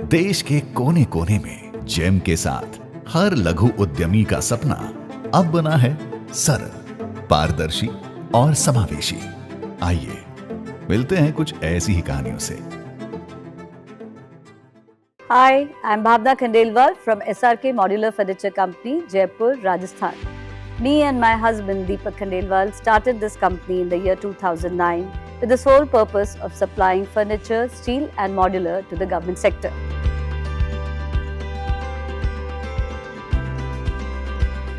देश के कोने कोने में जेम के साथ हर लघु उद्यमी का सपना अब बना है सरल, पारदर्शी और समावेशी। आइए मिलते हैं कुछ ऐसी ही कहानियों से। Hi, I'm Bhavna Khandelwal from SRK Modular Furniture Company, Jaipur, Rajasthan. Me and my husband Deepak Khandelwal started this company in the year 2009 with the sole purpose of supplying furniture, steel and modular to the government sector.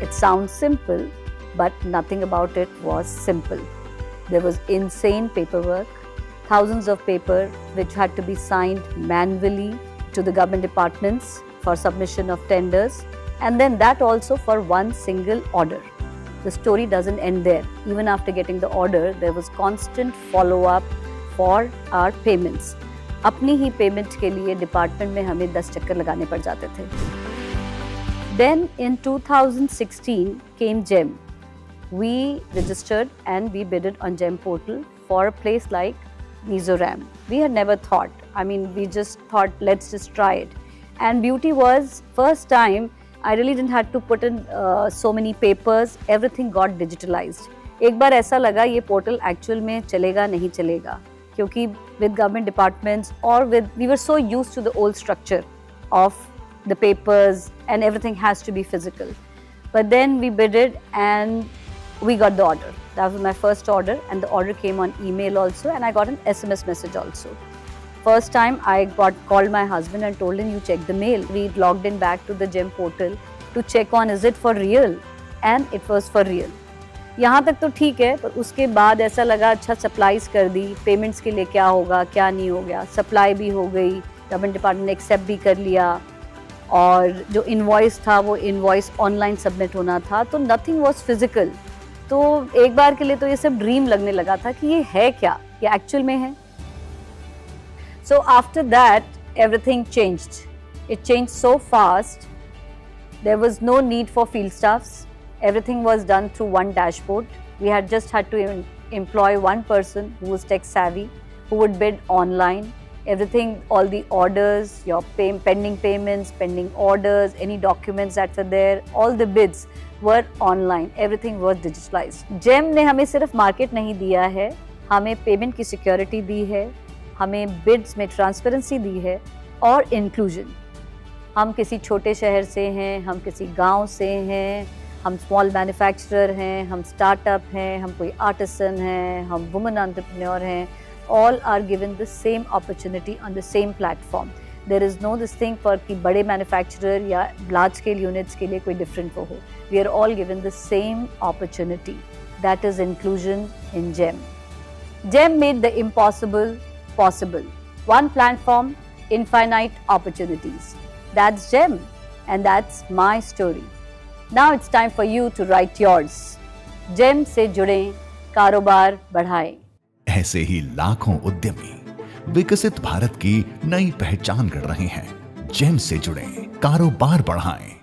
It sounds simple, but nothing about it was simple. There was insane paperwork, thousands of paper which had to be signed manually to the government departments for submission of tenders, and then that also for one single order. The story doesn't end there. Even after getting the order, there was constant follow-up for our payments. अपनी ही payment के लिए department में हमें 10 चक्कर लगाने पड़ जाते थे. Then in 2016 came GEM. We registered and we bidded on GEM portal for a place like Mizoram. We had never thought. We just thought, let's just try it. And beauty was, first time, I really didn't have to put in so many papers. Everything got digitalized. एक बार ऐसा लगा ये portal actual में चलेगा नहीं चलेगा, क्योंकि with government departments or we were so used to the old structure of the papers and everything has to be physical. But then we bidded and we got the order. That was my first order, and the order came on email also, and I got an SMS message also. First time I called my husband and told him, you check the mail. We logged in back to the GEM portal to check on is it for real, and it was for real. यहाँ तक तो ठीक है, पर उसके बाद ऐसा लगा अच्छा सप्लाईज कर दी, पेमेंट्स के लिए क्या होगा क्या नहीं हो गया, सप्लाई भी हो गई, गवर्नमेंट डिपार्टमेंट ने एक्सेप्ट भी कर लिया, और जो इनवॉइस था वो इनवॉइस ऑनलाइन सबमिट होना था, तो नथिंग वाज फिजिकल. तो एक बार के लिए तो ये सब ड्रीम लगने लगा था कि ये है क्या, ये एक्चुअल में है. So after that, everything changed. It changed so fast. There was no need for field staffs. Everything was done through one dashboard. We had to employ one person who was tech savvy, who would bid online. Everything, all the orders, your pending payments, pending orders, any documents that were there, all the bids were online. Everything was digitalized. GEM ने हमें सिर्फ market नहीं दिया है, हमें payment की security दी है, हमें बिड्स में ट्रांसपेरेंसी दी है और इंक्लूजन. हम किसी छोटे शहर से हैं, हम किसी गांव से हैं, हम स्मॉल मैन्युफैक्चरर हैं, हम स्टार्टअप हैं, हम कोई आर्टिसन हैं, हम वुमेन एंटरप्रेन्योर हैं. All are given the same opportunity on the same platform. There is no this thing for कि बड़े मैन्युफैक्चरर या लार्ज स्केल यूनिट्स के लिए कोई डिफरेंट वो हो. We are all given the same opportunity. That is inclusion in GEM. GEM made the impossible possible. One platform, infinite opportunities. That's GEM, and that's my story. Now it's time for you to write yours. GEM से जुड़ें, कारोबार बढ़ाएं. ऐसे ही लाखों उद्यमी विकसित भारत की नई पहचान गढ़ रहे हैं. जेम से जुड़ें, कारोबार बढ़ाएं.